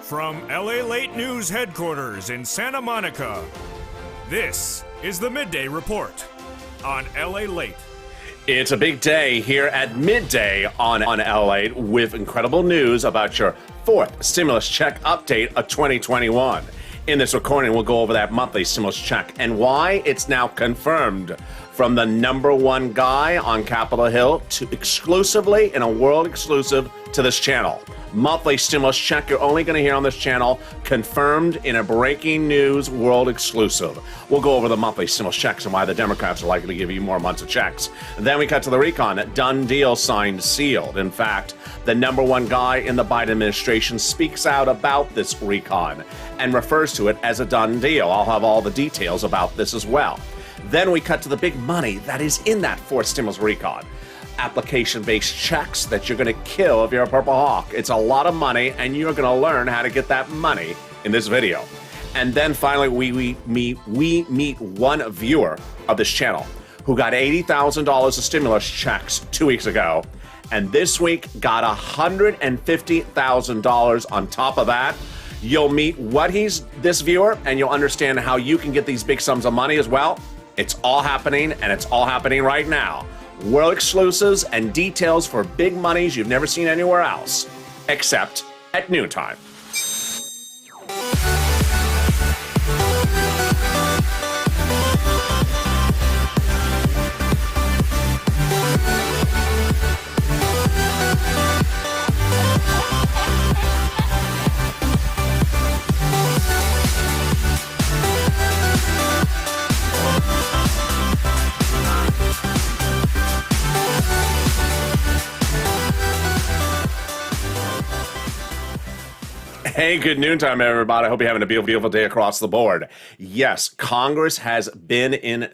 From LALATE News headquarters in Santa Monica, this is the Midday Report on LALATE. It's a big day here at midday on LALATE with incredible news about your fourth stimulus check update of 2021. In this recording, we'll go over that monthly stimulus check and why it's now confirmed from the number one guy on Capitol Hill to exclusively in a world exclusive to this channel. Monthly stimulus check you're only going to hear on this channel, confirmed in a breaking news world exclusive. We'll go over the monthly stimulus checks and why the Democrats are likely to give you more months of checks. Then we cut to the recon. Done deal, signed, sealed. In fact, the number one guy in the Biden administration speaks out about this recon and refers to it as a done deal. I'll have all the details about this as well. Then we cut to the big money that is in that fourth stimulus recon. Application-based checks that you're going to kill if you're a Purple Hawk. It's a lot of money, and you're going to learn how to get that money in this video. And then finally, we meet one viewer of this channel who got $80,000 of stimulus checks 2 weeks ago, and this week got $150,000 on top of that. You'll meet this viewer, and you'll understand how you can get these big sums of money as well. It's all happening, and it's all happening right now. World exclusives and details for big monies you've never seen anywhere else, except at noontime. Hey, good noontime, everybody. I hope you're having a beautiful day across the board. Yes, Congress has been in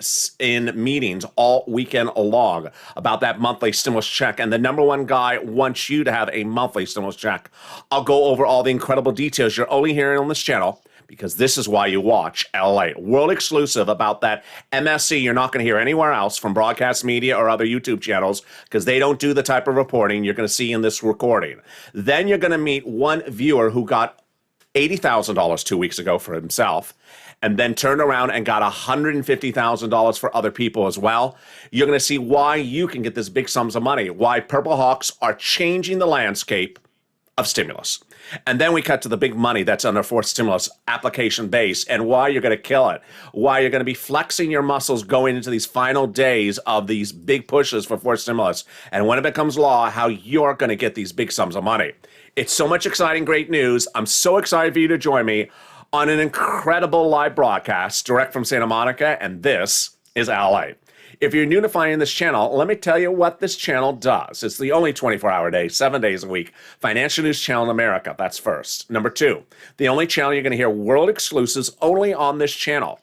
meetings all weekend long about that monthly stimulus check, and the number one guy wants you to have a monthly stimulus check. I'll go over all the incredible details you're only hearing on this channel, because this is why you watch LALATE. World exclusive about that MSC you're not going to hear anywhere else from broadcast media or other YouTube channels, because they don't do the type of reporting you're going to see in this recording. Then you're going to meet one viewer who got $80,000 2 weeks ago for himself, and then turned around and got $150,000 for other people as well. You're going to see why you can get this big sums of money, why Purple Hawks are changing the landscape of stimulus. And then we cut to the big money that's under fourth stimulus application base and why you're going to kill it, why you're going to be flexing your muscles going into these final days of these big pushes for fourth stimulus. And when it becomes law, how you're going to get these big sums of money. It's so much exciting, great news. I'm so excited for you to join me on an incredible live broadcast direct from Santa Monica, and this is LALATE. If you're new to finding this channel, let me tell you what this channel does. It's the only 24-hour day, 7 days a week, financial news channel in America. That's first. Number two, the only channel you're going to hear world exclusives only on this channel.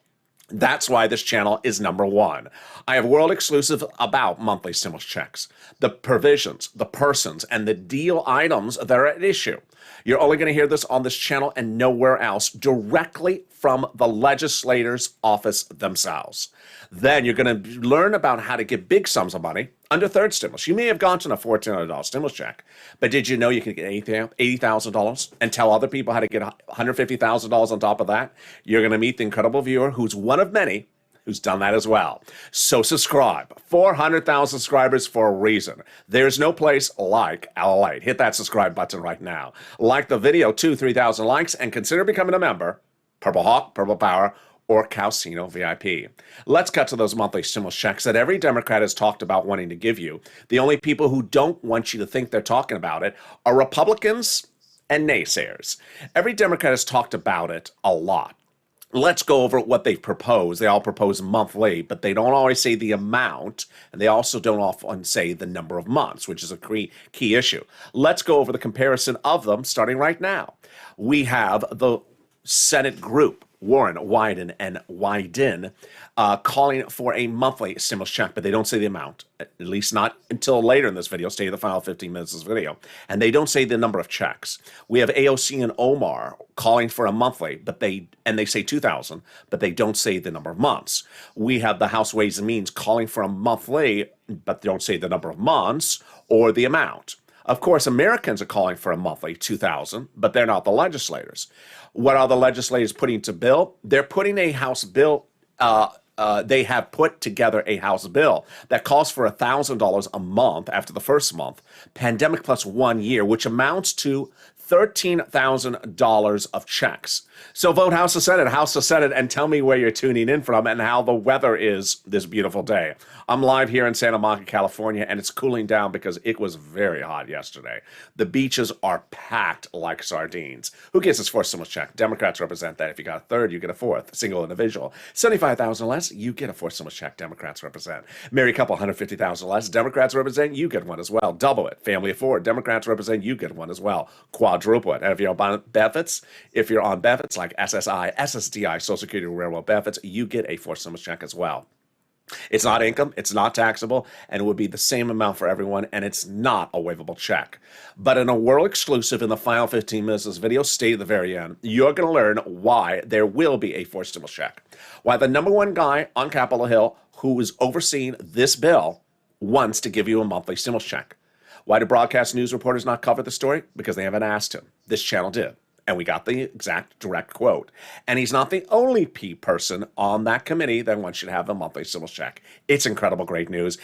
That's why this channel is number one. I have world exclusive about monthly stimulus checks, the provisions, the persons, and the deal items that are at issue. You're only going to hear this on this channel and nowhere else, directly from the legislators' office themselves. Then you're going to learn about how to get big sums of money under third stimulus. You may have gotten a $1,400 stimulus check, but did you know you can get $80,000 and tell other people how to get $150,000 on top of that? You're going to meet the incredible viewer who's one of many who's done that as well. So subscribe. 400,000 subscribers for a reason. There's no place like LALATE. Hit that subscribe button right now. Like the video, 3,000 likes, and consider becoming a member. Purple Hawk, Purple Power, or Calcino VIP. Let's cut to those monthly stimulus checks that every Democrat has talked about wanting to give you. The only people who don't want you to think they're talking about it are Republicans and naysayers. Every Democrat has talked about it a lot. Let's go over what they've proposed. They all propose monthly, but they don't always say the amount, and they also don't often say the number of months, which is a key issue. Let's go over the comparison of them starting right now. We have the Senate group, Warren, Wyden, and Wyden, calling for a monthly stimulus check, but they don't say the amount, at least not until later in this video. Stay the final 15 minutes of this video. And they don't say the number of checks. We have AOC and Omar calling for a monthly, but they say 2,000, but they don't say the number of months. We have the House Ways and Means calling for a monthly, but they don't say the number of months or the amount. Of course, Americans are calling for a monthly 2,000, but they're not the legislators. What are the legislators putting to bill? They're putting a House bill. They have put together a House bill that calls for $1,000 a month after the first month, pandemic plus 1 year, which amounts to $13,000 of checks. So vote House or Senate, and tell me where you're tuning in from and how the weather is this beautiful day. I'm live here in Santa Monica, California, and it's cooling down because it was very hot yesterday. The beaches are packed like sardines. Who gets his fourth stimulus check? Democrats represent that. If you got a third, you get a fourth. Single individual. 75,000 less, you get a fourth stimulus check. Democrats represent. Married couple, 150,000 less. Democrats represent, you get one as well. Double it. Family of four. Democrats represent, you get one as well. Quadruple it. And if you're on benefits, like SSI, SSDI, Social Security, Railroad benefits, you get a fourth stimulus check as well. It's not income, it's not taxable, and it would be the same amount for everyone, and it's not a waivable check. But in a world exclusive in the final 15 minutes of this video, stay at the very end, you're going to learn why there will be a fourth stimulus check. Why the number one guy on Capitol Hill who is overseeing this bill wants to give you a monthly stimulus check. Why do broadcast news reporters not cover the story? Because they haven't asked him. This channel did. And we got the exact direct quote. And he's not the only person on that committee that wants you to have a monthly stimulus check. It's incredible, great news.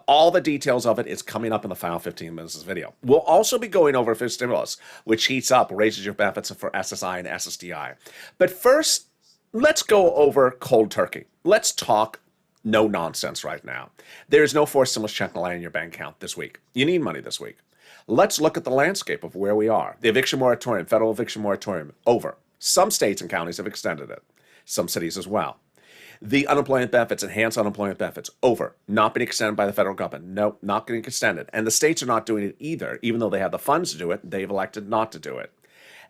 All the details of it is coming up in the final 15 minutes of this video. We'll also be going over fifth stimulus, which heats up, raises your benefits for SSI and SSDI. But first, let's go over cold turkey. Let's talk no nonsense right now. There is no fourth stimulus check lying in your bank account this week. You need money this week. Let's look at the landscape of where we are. The eviction moratorium, federal eviction moratorium, over. Some states and counties have extended it. Some cities as well. The unemployment benefits, enhanced unemployment benefits, over. Not being extended by the federal government. No, not getting extended. And the states are not doing it either. Even though they have the funds to do it, they've elected not to do it.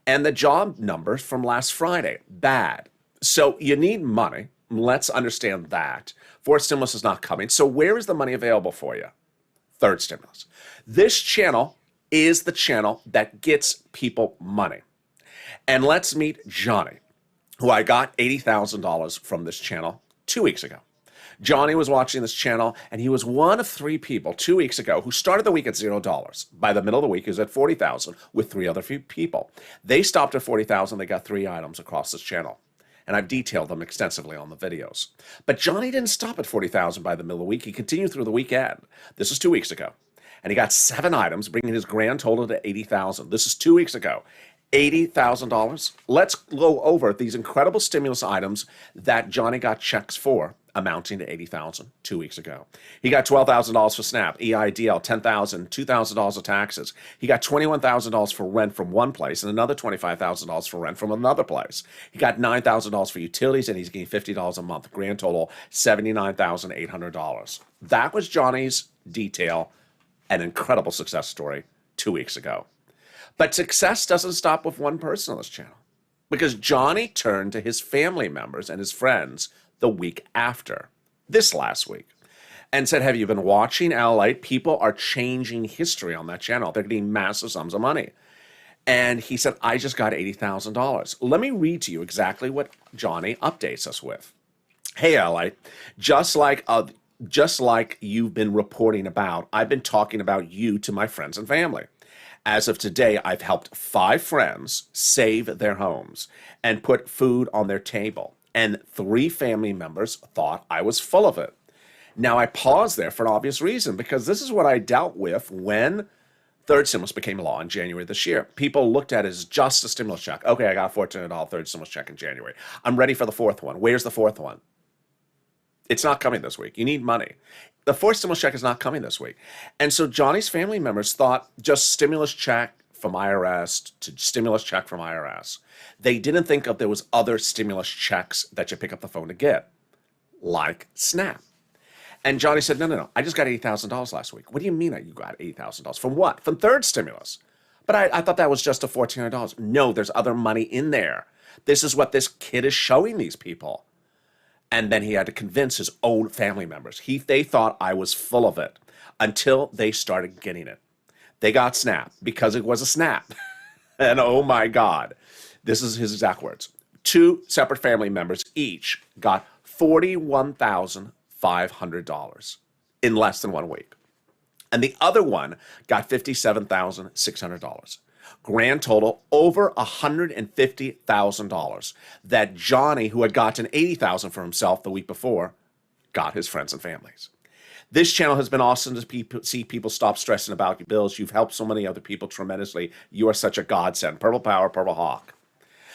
And the job numbers from last Friday, bad. So you need money. Let's understand that. Fourth stimulus is not coming. So where is the money available for you? Third stimulus. This channel is the channel that gets people money. And let's meet Johnny, who I got $80,000 from this channel 2 weeks ago. Johnny was watching this channel, and he was one of three people 2 weeks ago who started the week at $0. By the middle of the week, he was at $40,000 with three other people. They stopped at $40,000. They got 3 items across this channel. And I've detailed them extensively on the videos. But Johnny didn't stop at $40,000 by the middle of the week. He continued through the weekend. This was 2 weeks ago. And he got 7 items, bringing his grand total to $80,000. This is 2 weeks ago. $80,000. Let's go over these incredible stimulus items that Johnny got checks for, amounting to $80,000 2 weeks ago. He got $12,000 for SNAP, EIDL, $10,000, $2,000 of taxes. He got $21,000 for rent from one place and another $25,000 for rent from another place. He got $9,000 for utilities, and he's getting $50 a month. Grand total, $79,800. That was Johnny's detail. An incredible success story 2 weeks ago. But success doesn't stop with one person on this channel, because Johnny turned to his family members and his friends the week after, this last week, and said, have you been watching LALATE? People are changing history on that channel. They're getting massive sums of money. And he said, I just got $80,000. Let me read to you exactly what Johnny updates us with. Hey, LALATE, just like you've been reporting about, I've been talking about you to my friends and family. As of today, I've helped 5 friends save their homes and put food on their table. And 3 family members thought I was full of it. Now, I paused there for an obvious reason, because this is what I dealt with when third stimulus became law in January this year. People looked at it as just a stimulus check. Okay, I got a $1,400 third stimulus check in January. I'm ready for the fourth one. Where's the fourth one? It's not coming this week. You need money. The fourth stimulus check is not coming this week. And so Johnny's family members thought just stimulus check from IRS to stimulus check from IRS. They didn't think of there was other stimulus checks that you pick up the phone to get, like SNAP. And Johnny said, no. I just got $80,000 last week. What do you mean that you got $80,000? From what? From third stimulus. But I thought that was just a $1,400. No, there's other money in there. This is what this kid is showing these people. And then he had to convince his own family members. They thought I was full of it until they started getting it. They got SNAP because it was a SNAP. And oh my God, this is his exact words. 2 separate family members each got $41,500 in less than 1 week. And the other one got $57,600. Grand total over $150,000 that Johnny, who had gotten $80,000 for himself the week before, got his friends and families. This channel has been awesome to see people stop stressing about your bills. You've helped so many other people tremendously. You are such a godsend. Purple Power, Purple Hawk.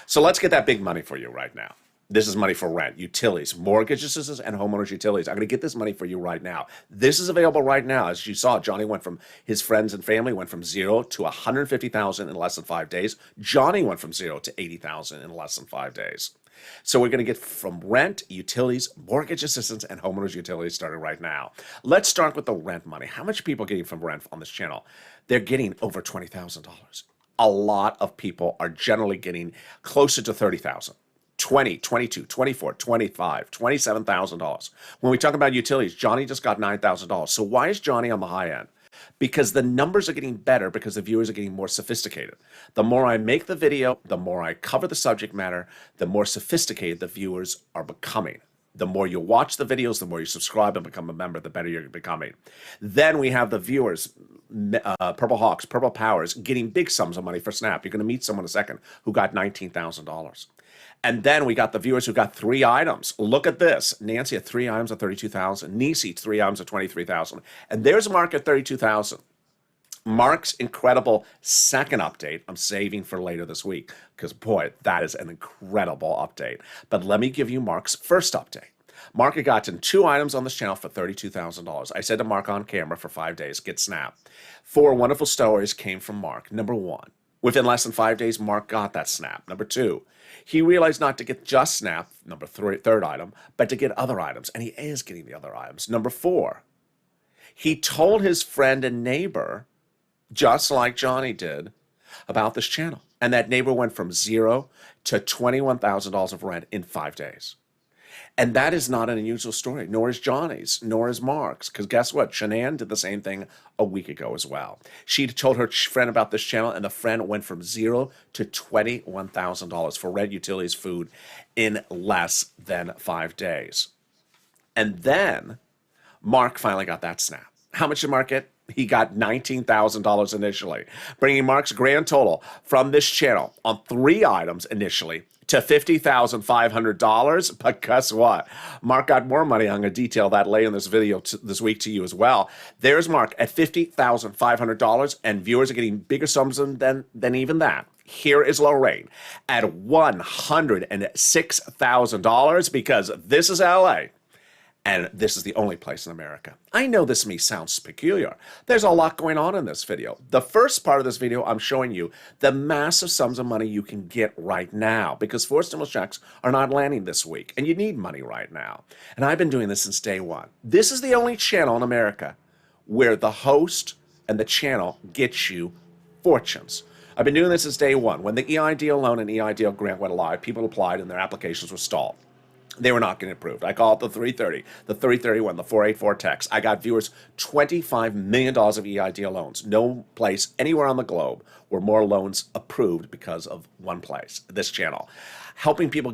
So let's get that big money for you right now. This is money for rent, utilities, mortgage assistance, and homeowners utilities. I'm going to get this money for you right now. This is available right now. As you saw, Johnny went from his friends and family went from 0 to 150,000 in less than 5 days. Johnny went from 0 to 80,000 in less than 5 days. So we're going to get from rent, utilities, mortgage assistance, and homeowners utilities started right now. Let's start with the rent money. How much are people getting from rent on this channel? They're getting over $20,000. A lot of people are generally getting closer to $30,000. $20, $22, $24, $25, $27,000. When we talk about utilities, Johnny just got $9,000. So why is Johnny on the high end? Because the numbers are getting better because the viewers are getting more sophisticated. The more I make the video, the more I cover the subject matter, the more sophisticated the viewers are becoming. The more you watch the videos, the more you subscribe and become a member, the better you're becoming. Then we have the viewers, Purple Hawks, Purple Powers, getting big sums of money for Snap. You're going to meet someone in a second who got $19,000. And then we got the viewers who got 3 items. Look at this. Nancy had 3 items at $32,000. Nisi, 3 items at $23,000. And there's Mark at $32,000. Mark's incredible second update, I'm saving for later this week, because boy, that is an incredible update. But let me give you Mark's first update. Mark had gotten 2 items on this channel for $32,000. I said to Mark on camera for 5 days, get Snap. 4 wonderful stories came from Mark. Number 1, within less than 5 days, Mark got that Snap. Number 2, he realized not to get just Snap, number 3, third item, but to get other items, and he is getting the other items. Number 4, he told his friend and neighbor, just like Johnny did, about this channel. And that neighbor went from 0 to $21,000 of rent in 5 days. And that is not an unusual story, nor is Johnny's, nor is Mark's. Because guess what? Shanann did the same thing a week ago as well. She told her friend about this channel, and the friend went from 0 to $21,000 for rent, utilities, food in less than 5 days. And then Mark finally got that Snap. How much did Mark get? He got $19,000 initially, bringing Mark's grand total from this channel on 3 items initially to $50,500. But guess what? Mark got more money. I'm going to detail that later in this video this week to you as well. There's Mark at $50,500, and viewers are getting bigger sums than even that. Here is Lorraine at $106,000 because this is LA. And this is the only place in America. I know this may sound peculiar. There's a lot going on in this video. The first part of this video, I'm showing you the massive sums of money you can get right now because 4 stimulus checks are not landing this week, and you need money right now. And I've been doing this since day one. This is the only channel in America where the host and the channel get you fortunes. I've been doing this since day one. When the EIDL loan and EIDL grant went live, people applied and their applications were stalled. They were not getting approved. I call it the 330, the 331, the 484 text. I got viewers $25 million of EIDL loans. No place anywhere on the globe were more loans approved because of one place, this channel. Helping people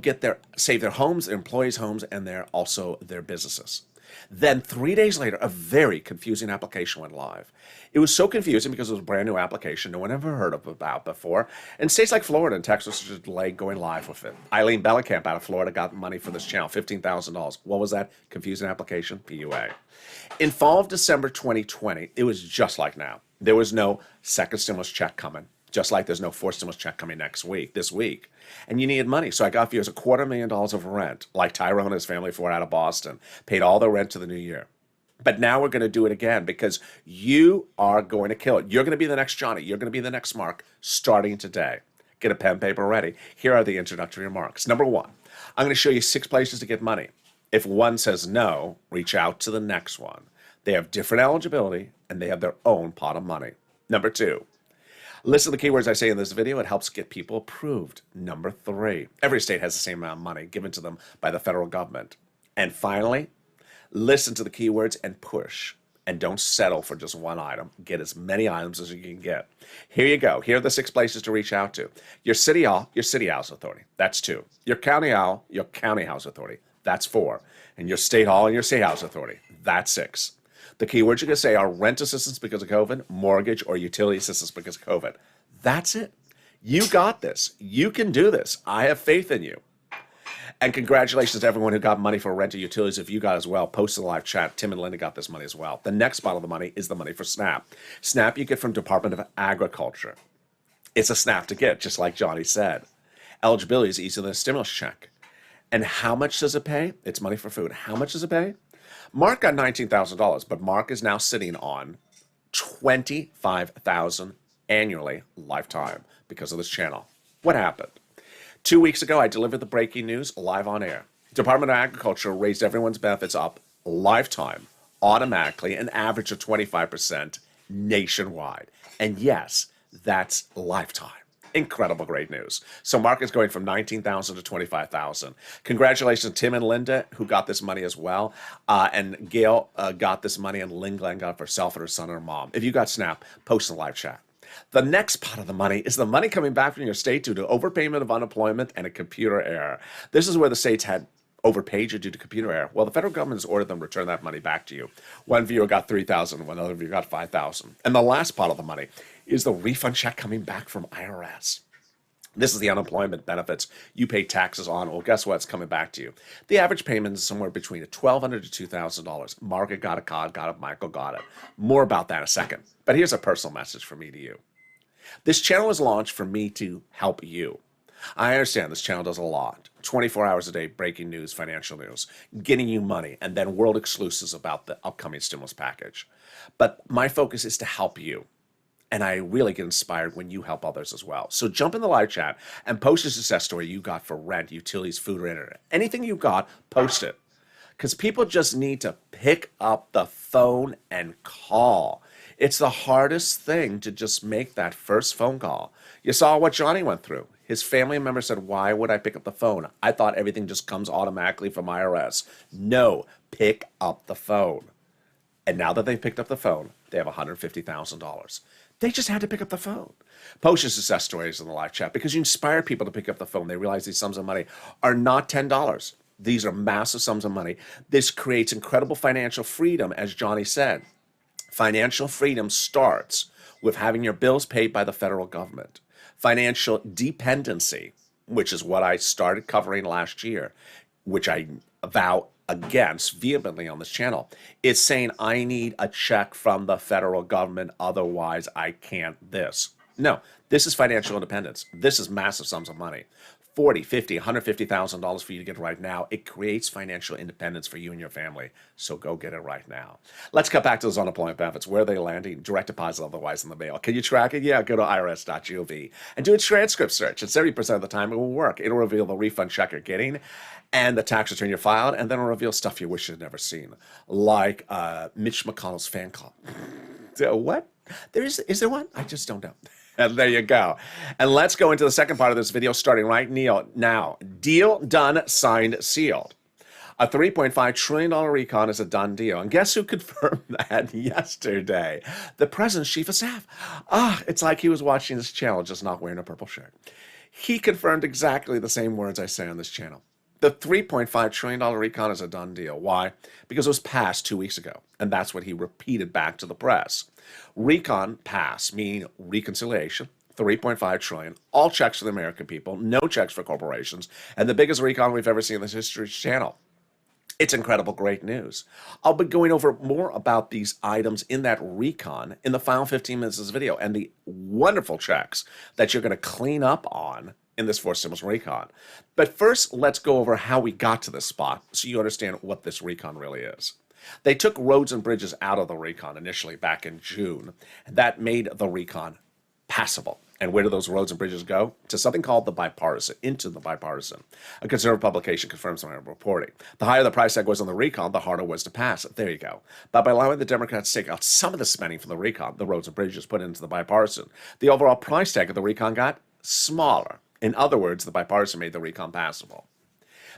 save their homes, their employees' homes, and also their businesses. Then 3 days later, a very confusing application went live. It was so confusing because it was a brand new application no one ever heard about before. And states like Florida and Texas were delayed going live with it. Eileen Bellenkamp out of Florida got money for this channel, $15,000. What was that confusing application? PUA. In fall of December 2020, it was just like now. There was no second stimulus check coming. Just like there's no 4th stimulus check coming this week. And you needed money. So I got viewers $250,000 of rent, like Tyrone and his family for out of Boston, paid all their rent to the new year. But now we're going to do it again because you are going to kill it. You're going to be the next Johnny. You're going to be the next Mark starting today. Get a pen and paper ready. Here are the introductory remarks. Number 1, I'm going to show you 6 places to get money. If one says no, reach out to the next one. They have different eligibility and they have their own pot of money. Number 2, listen to the keywords I say in this video. It helps get people approved. Number 3, every state has the same amount of money given to them by the federal government. And finally, listen to the keywords and push. And don't settle for just one item. Get as many items as you can get. Here you go. Here are the 6 places to reach out to. Your city hall, your city house authority. That's 2. Your county hall, your county house authority. That's 4. And your state hall and your state house authority. That's 6. The keywords you're going to say are rent assistance because of COVID, mortgage, or utility assistance because of COVID. That's it. You got this. You can do this. I have faith in you. And congratulations to everyone who got money for rent or utilities. If you got as well, post in the live chat. Tim and Linda got this money as well. The next spot of the money is the money for SNAP. SNAP you get from Department of Agriculture. It's a SNAP to get, just like Johnny said. Eligibility is easier than a stimulus check. And how much does it pay? It's money for food. How much does it pay? Mark got $19,000, but Mark is now sitting on $25,000 annually, lifetime, because of this channel. What happened? 2 weeks ago, I delivered the breaking news live on air. Department of Agriculture raised everyone's benefits up lifetime, automatically, an average of 25% nationwide. And yes, that's lifetime. Incredible, great news. So Mark is going from $19,000 to $25,000. Congratulations to Tim and Linda, who got this money as well. And Gail got this money, and Lynn Glenn got it for herself and her son and her mom. If you got SNAP, post in the live chat. The next part of the money is the money coming back from your state due to overpayment of unemployment and a computer error. This is where the states had overpaid you due to computer error. Well, the federal government has ordered them to return that money back to you. One viewer got $3,000, one other viewer got $5,000. And the last part of the money is the refund check coming back from IRS. This is the unemployment benefits you pay taxes on. Well, guess what? It's coming back to you. The average payment is somewhere between $1,200 to $2,000. Margaret got it, Cod got it, Michael got it. More about that in a second. But here's a personal message from me to you. This channel is launched for me to help you. I understand this channel does a lot. 24 hours a day, breaking news, financial news, getting you money, and then world exclusives about the upcoming stimulus package. But my focus is to help you. And I really get inspired when you help others as well. So jump in the live chat and post a success story you got for rent, utilities, food, or internet. Anything you got, post it. Because people just need to pick up the phone and call. It's the hardest thing to just make that first phone call. You saw what Johnny went through. His family member said, why would I pick up the phone? I thought everything just comes automatically from IRS. No, pick up the phone. And now that they've picked up the phone, they have $150,000. They just had to pick up the phone. Post your success stories in the live chat because you inspire people to pick up the phone. They realize these sums of money are not $10. These are massive sums of money. This creates incredible financial freedom, as Johnny said. Financial freedom starts with having your bills paid by the federal government. Financial dependency, which is what I started covering last year, which I vow against vehemently on this channel, is saying I need a check from the federal government, otherwise I can't this. No, this is financial independence. This is massive sums of money. $40, $50, $150,000 for you to get right now. It creates financial independence for you and your family. So go get it right now. Let's cut back to those unemployment benefits. Where are they landing? Direct deposit, otherwise in the mail. Can you track it? Yeah, go to irs.gov and do a transcript search. And 70% of the time it will work. It'll reveal the refund check you're getting and the tax return you filed, and then it'll reveal stuff you wish you'd never seen, like Mitch McConnell's fan club. What? Is there one? I just don't know. And there you go. And let's go into the second part of this video, starting right now. Deal done, signed, sealed. A $3.5 trillion recon is a done deal. And guess who confirmed that yesterday? The president's chief of staff. It's like he was watching this channel, just not wearing a purple shirt. He confirmed exactly the same words I say on this channel. The $3.5 trillion recon is a done deal. Why? Because it was passed 2 weeks ago. And that's what he repeated back to the press. Recon pass, meaning reconciliation, $3.5 trillion, all checks for the American people, no checks for corporations, and the biggest recon we've ever seen in this History Channel. It's incredible, great news. I'll be going over more about these items in that recon in the final 15 minutes of this video and the wonderful checks that you're going to clean up on in this forced stimulus recon. But first, let's go over how we got to this spot so you understand what this recon really is. They took roads and bridges out of the recon initially back in June, and that made the recon passable. And where do those roads and bridges go? To something called the bipartisan, into the bipartisan. A conservative publication confirms my reporting. The higher the price tag was on the recon, the harder it was to pass it. There you go. But by allowing the Democrats to take out some of the spending from the recon, the roads and bridges put into the bipartisan, the overall price tag of the recon got smaller. In other words, the bipartisan made the recon passable.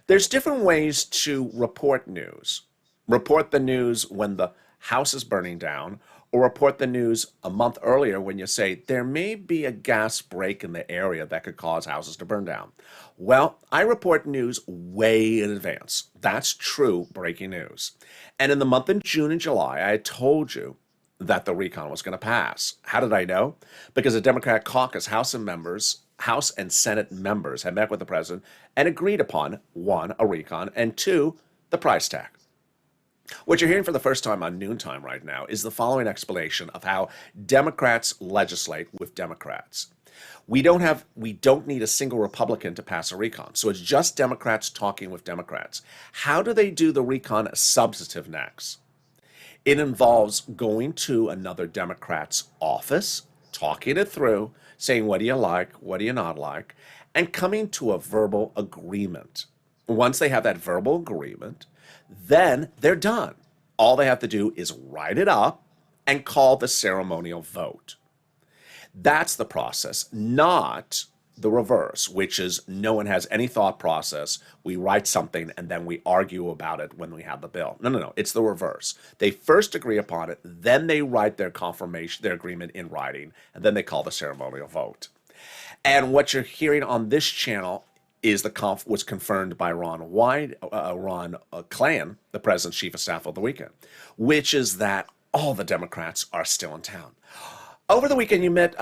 There's different ways to report news. Report the news when the house is burning down, or report the news a month earlier when you say there may be a gas break in the area that could cause houses to burn down. Well, I report news way in advance. That's true breaking news. And in the month of June and July, I had told you that the recon was going to pass. How did I know? Because the Democratic caucus, House and Senate members had met with the president and agreed upon, one, a recon, and two, the price tag. What you're hearing for the first time on Noontime right now is the following explanation of how Democrats legislate with Democrats. We don't need a single Republican to pass a recon. So it's just Democrats talking with Democrats. How do they do the recon substantive next? It involves going to another Democrat's office, talking it through, saying, what do you like, what do you not like, and coming to a verbal agreement. Once they have that verbal agreement, then they're done. All they have to do is write it up and call the ceremonial vote. That's the process, not the reverse, which is no one has any thought process. We write something and then we argue about it when we have the bill. No. It's the reverse. They first agree upon it, then they write their confirmation, their agreement in writing, and then they call the ceremonial vote. And what you're hearing on this channel is was confirmed by Ron Klain, the president's chief of staff over the weekend, which is that all the Democrats are still in town. Over the weekend, you met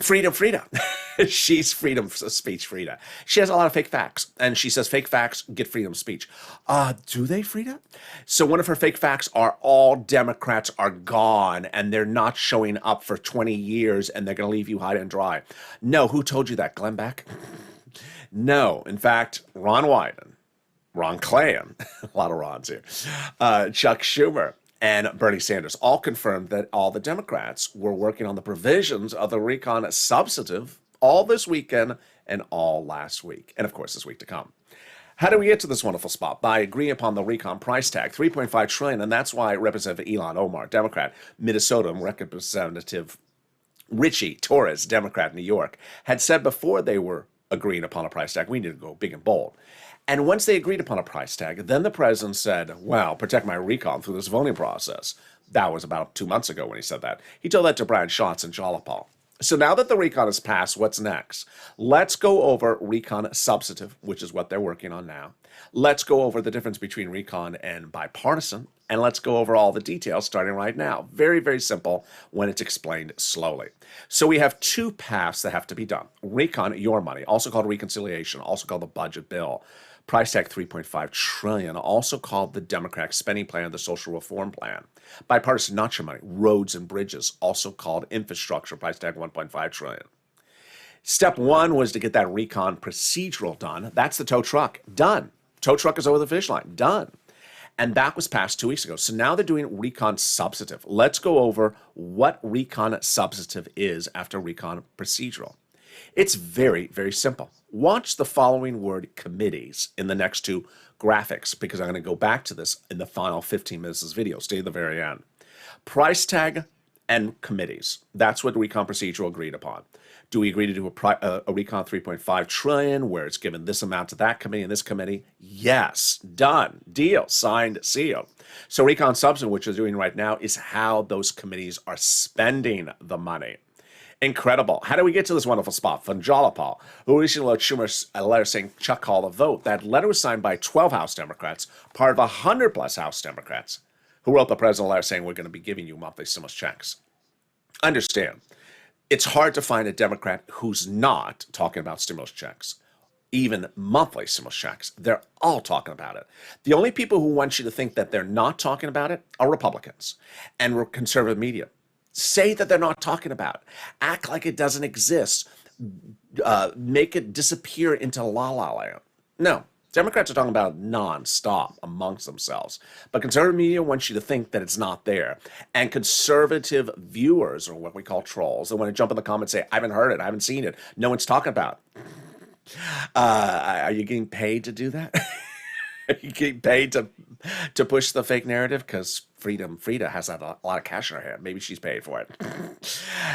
Frida. She's freedom of speech, Frida. She has a lot of fake facts, and she says fake facts get freedom of speech. Do they, Frida? So one of her fake facts are all Democrats are gone, and they're not showing up for 20 years, and they're going to leave you high and dry. No, who told you that, Glenn Beck? No, in fact, Ron Wyden, Ron Klain, a lot of Rons here, Chuck Schumer, and Bernie Sanders all confirmed that all the Democrats were working on the provisions of the recon substantive all this weekend and all last week, and of course this week to come. How do we get to this wonderful spot? By agreeing upon the recon price tag, $3.5 trillion, and that's why Representative Elon Omar, Democrat, Minnesota, and Representative Richie Torres, Democrat, New York, had said before they were agreeing upon a price tag, we need to go big and bold. And once they agreed upon a price tag, then the president said, well, protect my recon through this voting process. That was about 2 months ago when he said that. He told that to Brian Schatz and Jalopal. So now that the recon is passed, what's next? Let's go over recon substantive, which is what they're working on now. Let's go over the difference between recon and bipartisan, and let's go over all the details starting right now. Very, very simple when it's explained slowly. So we have two paths that have to be done. Recon, your money, also called reconciliation, also called the budget bill. Price tag $3.5 trillion, also called the Democratic spending plan, the social reform plan. Bipartisan, not your money, roads and bridges, also called infrastructure, price tag $1.5 trillion. Step one was to get that recon procedural done. That's the tow truck, done. Tow truck is over the finish line, done. And that was passed 2 weeks ago. So now they're doing recon substantive. Let's go over what recon substantive is after recon procedural. It's very, very simple. Watch the following word committees in the next two graphics because I'm going to go back to this in the final 15 minutes of this video. Stay to the very end. Price tag and committees. That's what recon procedural agreed upon. Do we agree to do a recon 3.5 trillion where it's given this amount to that committee and this committee? Yes. Done. Deal. Signed. Sealed. So recon substantive, which we're doing right now, is how those committees are spending the money. Incredible. How do we get to this wonderful spot? From Jalopal, who recently wrote Schumer a letter saying, Chuck, call the vote. That letter was signed by 12 House Democrats, part of 100 plus House Democrats, who wrote the president a letter saying, we're going to be giving you monthly stimulus checks. Understand, it's hard to find a Democrat who's not talking about stimulus checks, even monthly stimulus checks. They're all talking about it. The only people who want you to think that they're not talking about it are Republicans and conservative media. Say that they're not talking about it. Act like it doesn't exist. Make it disappear into la-la land. No, Democrats are talking about it nonstop amongst themselves. But conservative media wants you to think that it's not there. And conservative viewers, or what we call trolls, they want to jump in the comments and say, I haven't heard it, I haven't seen it, no one's talking about it. Are you getting paid to do that? Are you getting paid to to push the fake narrative? Because Frida has a lot of cash in her hand. Maybe she's paid for it.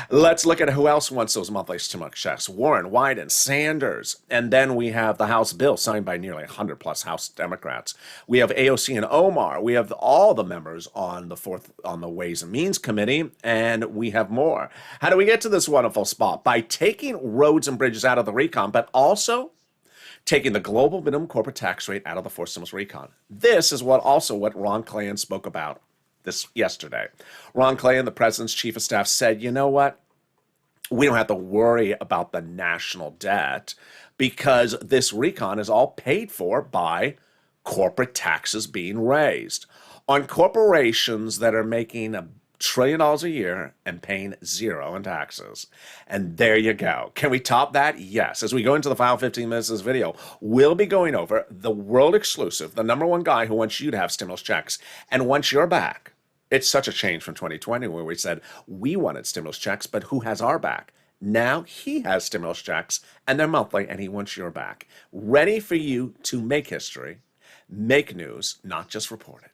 Let's look at who else wants those monthly stimulus checks. Warren, Wyden, Sanders. And then we have the House bill signed by nearly 100 plus House Democrats. We have AOC and Omar. We have all the members on the Ways and Means Committee, and we have more. How do we get to this wonderful spot? By taking roads and bridges out of the recon, but also taking the global minimum corporate tax rate out of the forced stimulus recon. This is what Ron Klain spoke about this yesterday. Ron Klain, the president's chief of staff, said, you know what? We don't have to worry about the national debt because this recon is all paid for by corporate taxes being raised on corporations that are making $1 trillion a year and paying zero in taxes. And there you go. Can we top that? Yes. As we go into the final 15 minutes of this video, we'll be going over the world exclusive, the number one guy who wants you to have stimulus checks. And once you're back, it's such a change from 2020 where we said we wanted stimulus checks, but who has our back? Now he has stimulus checks and they're monthly and he wants your back. Ready for you to make history, make news, not just report it.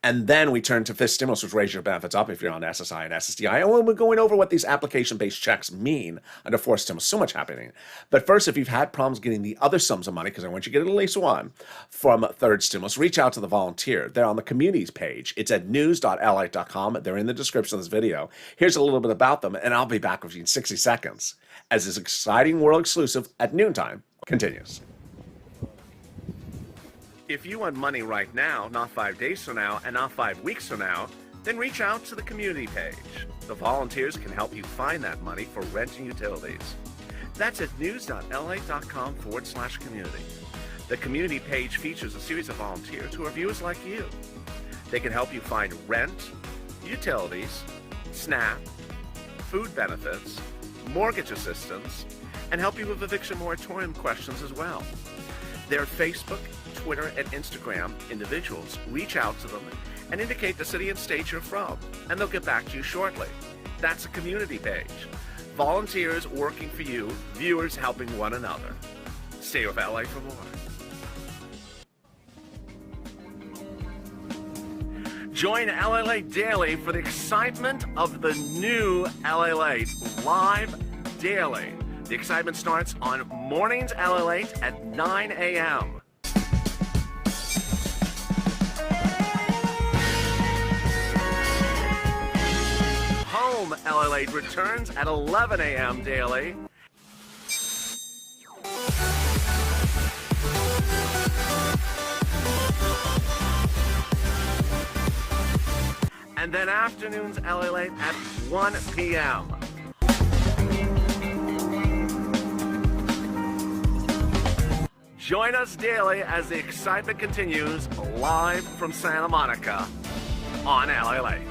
And then we turn to fifth stimulus, which raise your benefits up if you're on SSI and SSDI. And we're going over what these application-based checks mean under fourth stimulus. So much happening. But first, if you've had problems getting the other sums of money, because I want you to get at least one from third stimulus, reach out to the volunteer. They're on the communities page. It's at news.lalate.com. They're in the description of this video. Here's a little bit about them, and I'll be back with you in 60 seconds as this exciting world exclusive at noontime continues. If you want money right now, not 5 days from now, and not 5 weeks from now, then reach out to the community page. The volunteers can help you find that money for rent and utilities. That's at news.lalate.com/community. The community page features a series of volunteers who are viewers like you. They can help you find rent, utilities, SNAP, food benefits, mortgage assistance, and help you with eviction moratorium questions as well. Their Facebook, Twitter, and Instagram individuals reach out to them and indicate the city and state you're from, and they'll get back to you shortly. That's a community page. Volunteers working for you, viewers helping one another. Stay with LA for more. Join LALATE Daily for the excitement of the new LALATE live daily. The excitement starts on mornings LALATE at 9 a.m. Home LALATE returns at 11 a.m. daily. And then afternoons LALATE at 1 p.m. Join us daily as the excitement continues live from Santa Monica on LALATE.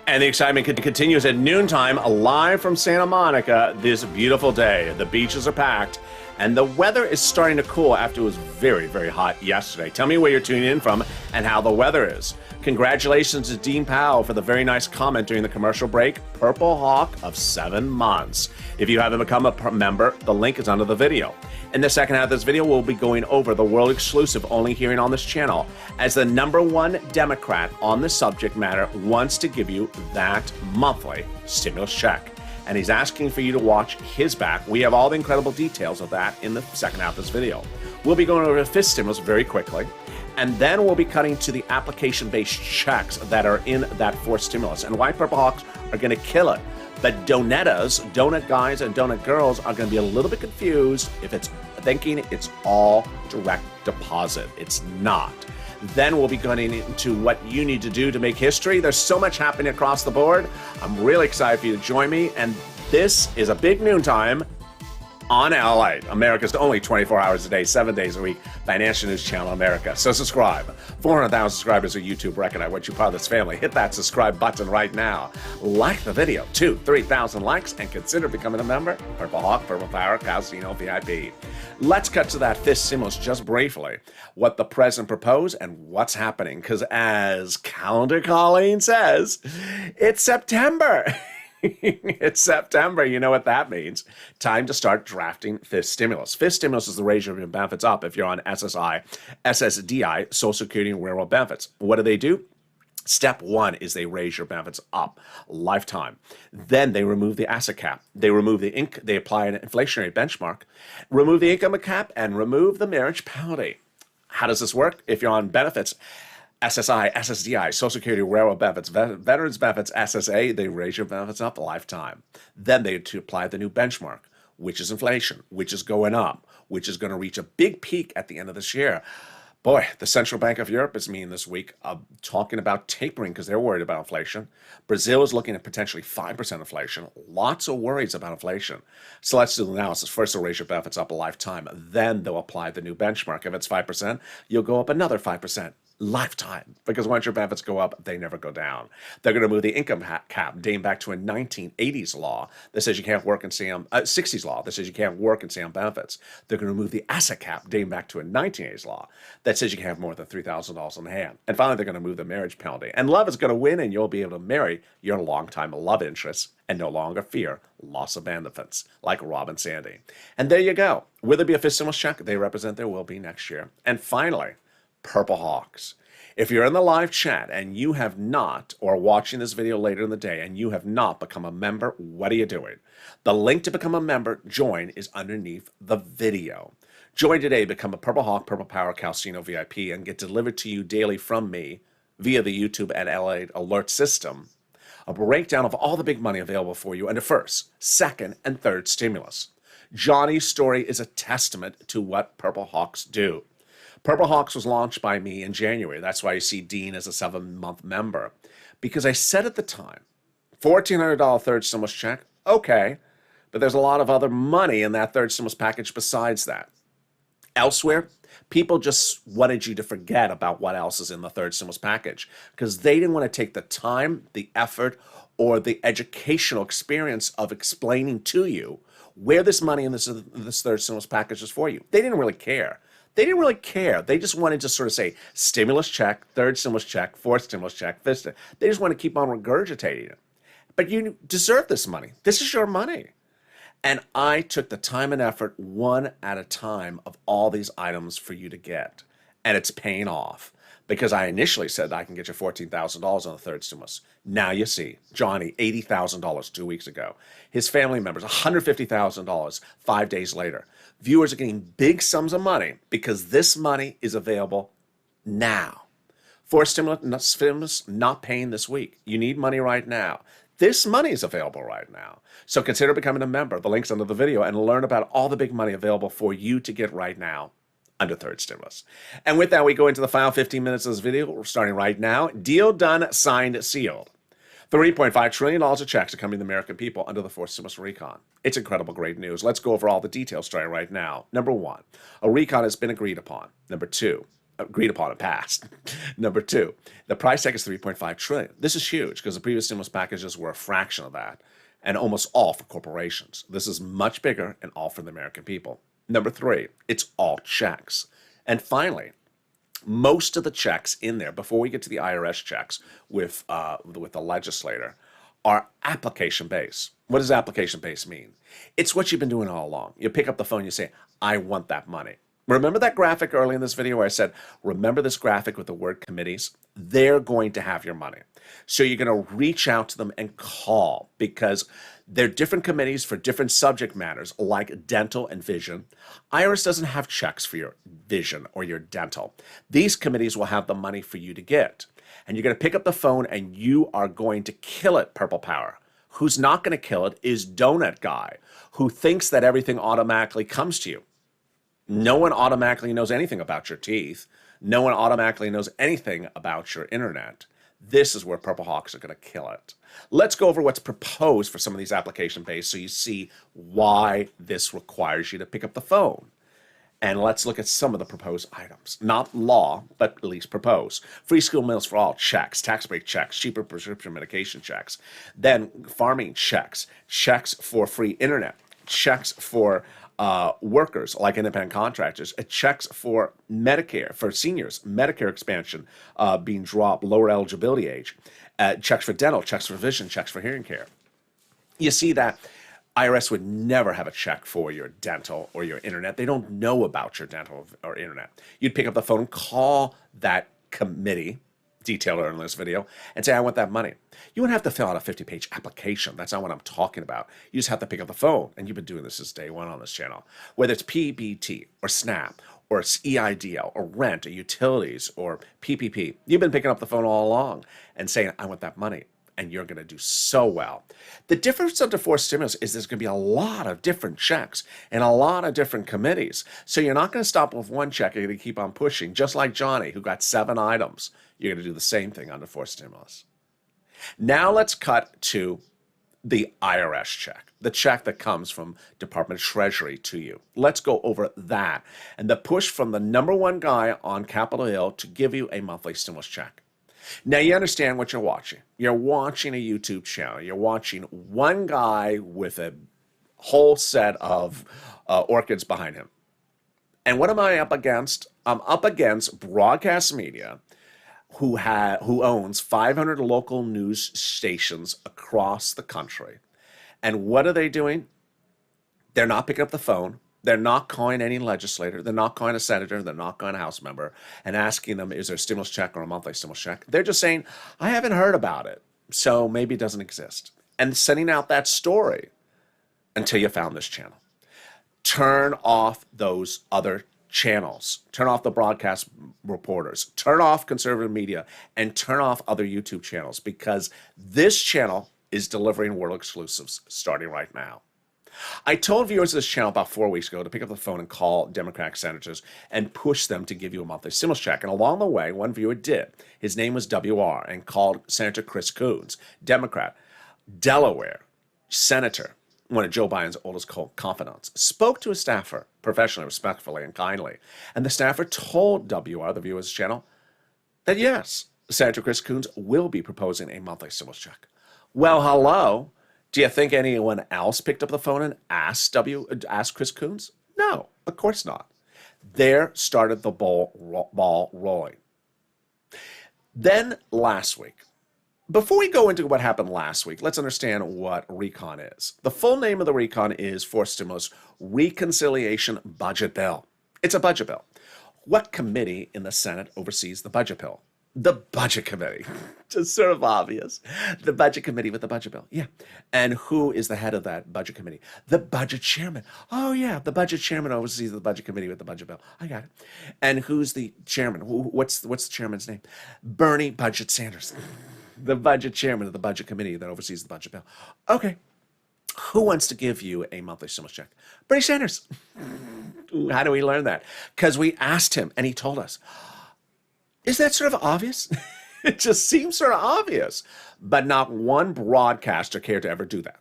And the excitement continues at noontime live from Santa Monica this beautiful day. The beaches are packed and the weather is starting to cool after it was very, very hot yesterday. Tell me where you're tuning in from and how the weather is. Congratulations to Dean Powell for the very nice comment during the commercial break. Purple Hawk of 7 months. If you haven't become a member, the link is under the video. In the second half of this video, we'll be going over the world exclusive only hearing on this channel as the #1 Democrat on the subject matter wants to give you that monthly stimulus check. And he's asking for you to watch his back. We have all the incredible details of that in the second half of this video. We'll be going over the fifth stimulus very quickly. And then we'll be cutting to the application-based checks that are in that fourth stimulus and why Purple Hawks are going to kill it. But donut guys and donut girls are going to be a little bit confused if it's thinking it's all direct deposit. It's not. Then we'll be going into what you need to do to make history. There's so much happening across the board. I'm really excited for you to join me. And this is a big noontime on LALATE, America's only 24 hours a day, 7 days a week, financial news channel America. So subscribe. 400,000 subscribers on YouTube record. I want you part of this family. Hit that subscribe button right now. Like the video. 3,000 likes and consider becoming a member. Purple Hawk, Purple Power, Casino VIP. Let's cut to that fifth stimulus just briefly. What the president proposed and what's happening. Because as Calendar Colleen says, it's September. It's September. You know what that means. Time to start drafting fifth stimulus. Fifth stimulus is the raise your benefits up if you're on SSI, SSDI, Social Security and Railroad benefits. What do? Step one is they raise your benefits up lifetime. Then they remove the asset cap. They remove they apply an inflationary benchmark, remove the income cap, and remove the marriage penalty. How does this work? If you're on benefits, SSI, SSDI, Social Security, Railroad benefits, Veterans benefits, SSA, they raise your benefits up lifetime. Then they apply the new benchmark, which is inflation, which is going up, which is going to reach a big peak at the end of this year. Boy, the Central Bank of Europe is meeting this week, talking about tapering because they're worried about inflation. Brazil is looking at potentially 5% inflation. Lots of worries about inflation. So let's do the analysis. First, they'll raise your benefits up a lifetime. Then they'll apply the new benchmark. If it's 5%, you'll go up another 5%. Lifetime, because once your benefits go up, they never go down. They're going to move the income cap dating back to a 1980s law that says you can't work and stay on 60s law that says you can't work and stay on benefits. They're going to move the asset cap dating back to a 1980s law that says you can have more than $3,000 in hand. And finally, they're going to move the marriage penalty. And love is going to win, and you'll be able to marry your longtime love interest and no longer fear loss of benefits like Rob and Sandy. And there you go. Will there be a fifth stimulus check? They represent there will be next year. And finally, Purple Hawks. If you're in the live chat and you have not, or watching this video later in the day, and you have not become a member, what are you doing? The link to become a member, join, is underneath the video. Join today, become a Purple Hawk, Purple Power Calcino VIP, and get delivered to you daily from me via the YouTube and LALATE alert system, a breakdown of all the big money available for you under first, second, and third stimulus. Johnny's story is a testament to what Purple Hawks do. Purple Hawks was launched by me in January. That's why you see Dean as a 7-month member. Because I said at the time, $1,400 third stimulus check, okay, but there's a lot of other money in that third stimulus package besides that. Elsewhere, people just wanted you to forget about what else is in the third stimulus package because they didn't want to take the time, the effort, or the educational experience of explaining to you where this money in this third stimulus package is for you. They didn't really care. They didn't really care. They just wanted to sort of say, stimulus check, third stimulus check, fourth stimulus check, fifth. They just want to keep on regurgitating it. But you deserve this money. This is your money. And I took the time and effort one at a time of all these items for you to get. And it's paying off. Because I initially said I can get you $14,000 on the third stimulus. Now you see, Johnny, $80,000 2 weeks ago. His family members, $150,000 5 days later. Viewers are getting big sums of money because this money is available now. Fourth stimulus not paying this week. You need money right now. This money is available right now. So consider becoming a member. The link's under the video and learn about all the big money available for you to get right now under third stimulus. And with that, we go into the final 15 minutes of this video. We're starting right now. Deal done, signed, sealed. $3.5 trillion of checks are coming to the American people under the fourth stimulus recon. It's incredible, great news. Let's go over all the details starting right now. Number one, a recon has been agreed upon. Number two, agreed upon and passed. Number two, the price tag is $3.5 trillion. This is huge because the previous stimulus packages were a fraction of that and almost all for corporations. This is much bigger and all for the American people. Number three, it's all checks. And finally, most of the checks in there, before we get to the IRS checks with the legislator, are application-based. What does application-based mean? It's what you've been doing all along. You pick up the phone, you say, I want that money. Remember that graphic early in this video where I said, remember this graphic with the word committees? They're going to have your money. So you're going to reach out to them and call because they're different committees for different subject matters like dental and vision. IRS doesn't have checks for your vision or your dental. These committees will have the money for you to get. And you're going to pick up the phone and you are going to kill it, Purple Power. Who's not going to kill it is Donut Guy, who thinks that everything automatically comes to you. No one automatically knows anything about your teeth. No one automatically knows anything about your internet. This is where Purple Hawks are going to kill it. Let's go over what's proposed for some of these application-based so you see why this requires you to pick up the phone. And let's look at some of the proposed items. Not law, but at least proposed. Free school meals for all, checks. Tax break checks. Cheaper prescription medication checks. Then farming checks. Checks for free internet. Checks for workers like independent contractors, checks for Medicare, for seniors, Medicare expansion being dropped, lower eligibility age, checks for dental, checks for vision, checks for hearing care. You see that IRS would never have a check for your dental or your internet. They don't know about your dental or internet. You'd pick up the phone and call that committee, detailed in this video, and say, I want that money. You wouldn't have to fill out a 50-page application. That's not what I'm talking about. You just have to pick up the phone, and you've been doing this since day one on this channel. Whether it's PBT or SNAP or it's EIDL or rent or utilities or PPP, you've been picking up the phone all along and saying, I want that money. And you're going to do so well. The difference under forced stimulus is there's going to be a lot of different checks and a lot of different committees. So you're not going to stop with one check. You're going to keep on pushing, just like Johnny, who got 7 items. You're going to do the same thing under forced stimulus. Now let's cut to the IRS check, the check that comes from Department of Treasury to you. Let's go over that and the push from the #1 guy on Capitol Hill to give you a monthly stimulus check. Now, you understand what you're watching. You're watching a YouTube channel. You're watching one guy with a whole set of orchids behind him. And what am I up against? I'm up against broadcast media who owns 500 local news stations across the country. And what are they doing? They're not picking up the phone. They're not calling any legislator. They're not calling a senator. They're not calling a House member and asking them, is there a stimulus check or a monthly stimulus check? They're just saying, I haven't heard about it, so maybe it doesn't exist. And sending out that story until you found this channel. Turn off those other channels. Turn off the broadcast reporters. Turn off conservative media and turn off other YouTube channels because this channel is delivering world exclusives starting right now. I told viewers of this channel about 4 weeks ago to pick up the phone and call Democratic senators and push them to give you a monthly stimulus check. And along the way, one viewer did. His name was WR and called Senator Chris Coons, Democrat, Delaware, senator, one of Joe Biden's oldest confidants, spoke to a staffer professionally, respectfully, and kindly. And the staffer told WR, the viewer of this channel, that yes, Senator Chris Coons will be proposing a monthly stimulus check. Well, hello. Do you think anyone else picked up the phone and asked Chris Coons? No, of course not. There started the ball rolling. Then last week, before we go into what happened last week, let's understand what recon is. The full name of the recon is Forced Stimulus Reconciliation Budget Bill. It's a budget bill. What committee in the Senate oversees the budget bill? The Budget Committee. Just sort of obvious. The Budget Committee with the Budget Bill. Yeah. And who is the head of that Budget Committee? The Budget Chairman. Oh, yeah. The Budget Chairman oversees the Budget Committee with the Budget Bill. I got it. And who's the chairman? What's the chairman's name? Bernie Budget Sanders. The Budget Chairman of the Budget Committee that oversees the Budget Bill. Okay. Who wants to give you a monthly stimulus check? Bernie Sanders. How do we learn that? Because we asked him and he told us. Is that sort of obvious? It just seems sort of obvious. But not one broadcaster cared to ever do that.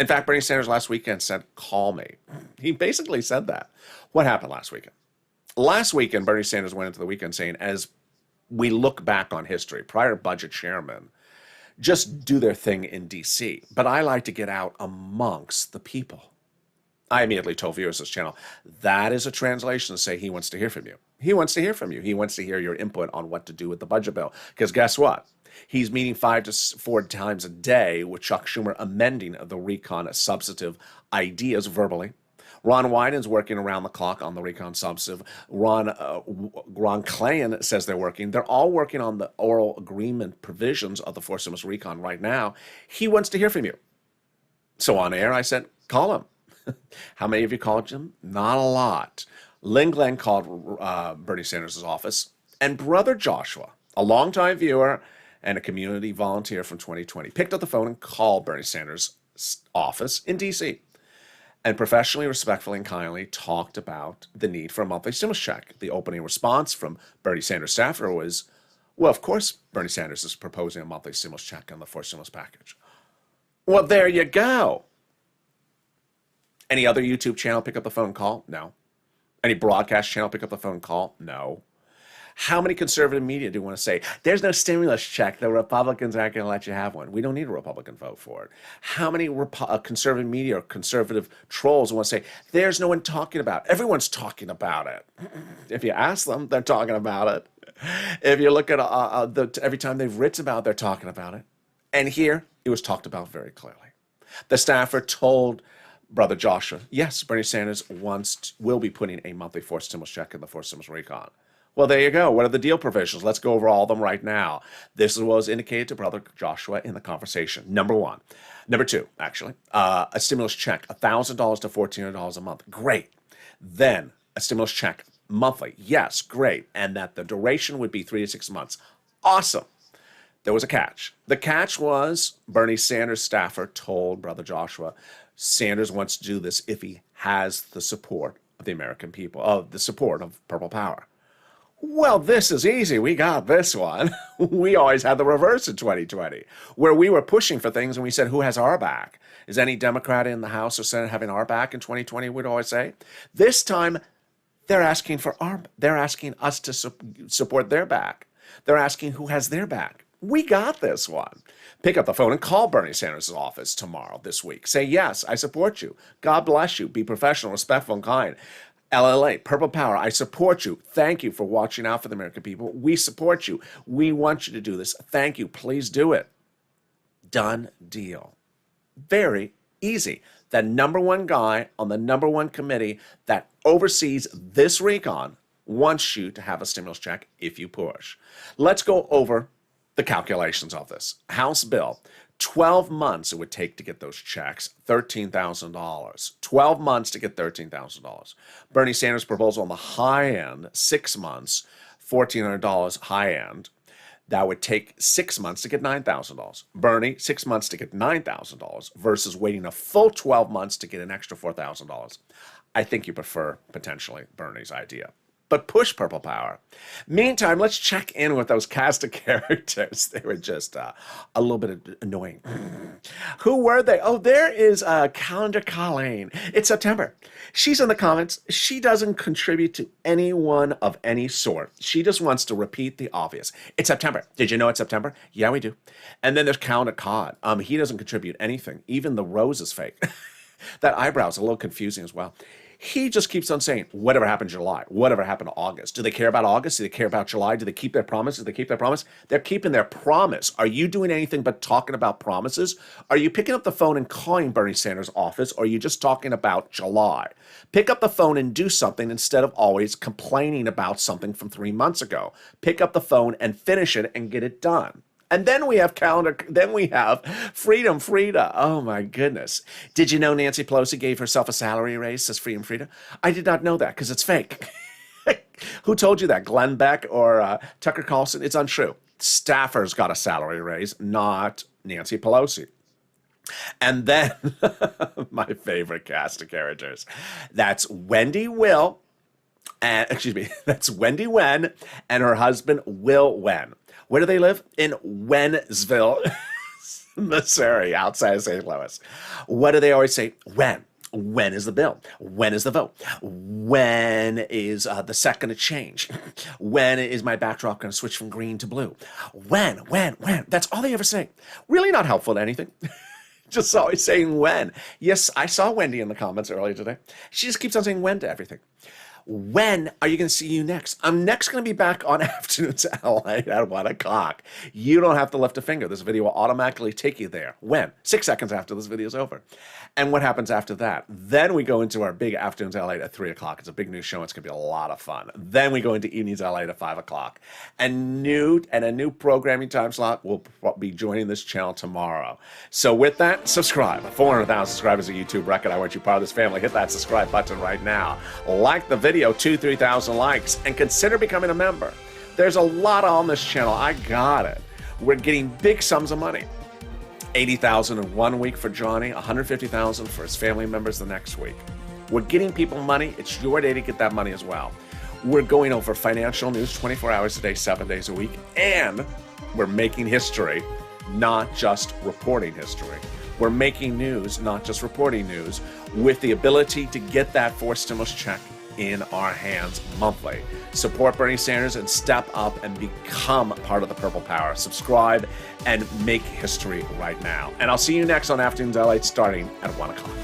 In fact, Bernie Sanders last weekend said, call me. He basically said that. What happened last weekend? Last weekend, Bernie Sanders went into the weekend saying, as we look back on history, prior budget chairmen just do their thing in D.C. But I like to get out amongst the people. I immediately told viewers of this channel, that is a translation to say he wants to hear from you. He wants to hear from you. He wants to hear your input on what to do with the budget bill. Because guess what? He's meeting 5 to 4 times a day with Chuck Schumer amending the recon substantive ideas verbally. Ron Wyden's working around the clock on the recon substantive. Ron Klain says they're working. They're all working on the oral agreement provisions of the forced stimulus recon right now. He wants to hear from you. So on air, I said, call him. How many of you called him? Not a lot. Lynn Glenn called Bernie Sanders' office, and Brother Joshua, a longtime viewer and a community volunteer from 2020, picked up the phone and called Bernie Sanders' office in D.C. and professionally, respectfully, and kindly talked about the need for a monthly stimulus check. The opening response from Bernie Sanders' staffer was, well, of course, Bernie Sanders is proposing a monthly stimulus check on the forced stimulus package. Well, there you go. Any other YouTube channel pick up the phone and call? No. Any broadcast channel pick up the phone and call? No. How many conservative media do want to say, there's no stimulus check, the Republicans aren't going to let you have one? We don't need a Republican vote for it. How many conservative media or conservative trolls want to say, there's no one talking about it? Everyone's talking about it. If you ask them, they're talking about it. If you look at every time they've written about it, they're talking about it. And here, it was talked about very clearly. The staffer told Brother Joshua, yes, Bernie Sanders will be putting a monthly forced stimulus check in the forced stimulus recon. Well, there you go. What are the deal provisions? Let's go over all of them right now. This was indicated to Brother Joshua in the conversation. Number two, actually, a stimulus check, $1,000 to $1,400 a month. Great. Then a stimulus check monthly. Yes, great. And that the duration would be 3 to 6 months. Awesome. There was a catch. The catch was Bernie Sanders' staffer told Brother Joshua, Sanders wants to do this if he has the support of the American people, the support of Purple Power. Well, this is easy. We got this one. We always had the reverse in 2020, where we were pushing for things and we said, who has our back? Is any Democrat in the House or Senate having our back in 2020, we'd always say. This time, they're asking us to support their back. They're asking who has their back. We got this one. Pick up the phone and call Bernie Sanders' office tomorrow, this week. Say, yes, I support you. God bless you. Be professional, respectful, and kind. LALATE, Purple Power, I support you. Thank you for watching out for the American people. We support you. We want you to do this. Thank you. Please do it. Done deal. Very easy. The number one guy on the number one committee that oversees this recon wants you to have a stimulus check if you push. Let's go over the calculations of this. House bill, 12 months it would take to get those checks, $13,000. 12 months to get $13,000. Bernie Sanders' proposal on the high end, 6 months, $1,400 high end. That would take 6 months to get $9,000. Bernie, 6 months to get $9,000 versus waiting a full 12 months to get an extra $4,000. I think you prefer, potentially, Bernie's idea. But push Purple Power. Meantime, let's check in with those cast of characters. They were just a little bit annoying. Who were they? Oh, there is Calendar Colleen. It's September. She's in the comments. She doesn't contribute to anyone of any sort. She just wants to repeat the obvious. It's September. Did you know it's September? Yeah, we do. And then there's Calendar Cod. He doesn't contribute anything. Even the rose is fake. That eyebrow's a little confusing as well. He just keeps on saying, whatever happened in July, whatever happened to August. Do they care about August? Do they care about July? Do they keep their promise? Do they keep their promise? They're keeping their promise. Are you doing anything but talking about promises? Are you picking up the phone and calling Bernie Sanders' office, or are you just talking about July? Pick up the phone and do something instead of always complaining about something from 3 months ago. Pick up the phone and finish it and get it done. And then we have Freedom Frida. Oh, my goodness. Did you know Nancy Pelosi gave herself a salary raise, says Freedom Frida? I did not know that because it's fake. Who told you that? Glenn Beck or Tucker Carlson? It's untrue. Staffers got a salary raise, not Nancy Pelosi. And then my favorite cast of characters. That's Wendy Wen and her husband Will Wen. Where do they live? In Wensville, Missouri, outside of St. Louis. What do they always say? When? When is the bill? When is the vote? When is the set going to change? When is my backdrop going to switch from green to blue? When? That's all they ever say. Really not helpful to anything. Just always saying when. Yes, I saw Wendy in the comments earlier today. She just keeps on saying when to everything. When are you going to see you next? I'm next going to be back on Afternoons LALATE at 1 o'clock. You don't have to lift a finger. This video will automatically take you there. When? 6 seconds after this video is over. And what happens after that? Then we go into our big Afternoons LALATE at 3 o'clock. It's a big new show. It's going to be a lot of fun. Then we go into Evenings LALATE at 5 o'clock. And a new programming time slot will be joining this channel tomorrow. So with that, subscribe. 400,000 subscribers at YouTube record. I want you part of this family. Hit that subscribe button right now. Like the video. 2,000-3,000 likes, and consider becoming a member. There's a lot on this channel. I got it. We're getting big sums of money. $80,000 in 1 week for Johnny, $150,000 for his family members the next week. We're getting people money. It's your day to get that money as well. We're going over financial news 24 hours a day, 7 days a week, and we're making history, not just reporting history. We're making news, not just reporting news, with the ability to get that forced stimulus check in our hands monthly. Support Bernie Sanders and step up and become part of the Purple Power. Subscribe and make history right now. And I'll see you next on Afternoons LALATE starting at 1 o'clock.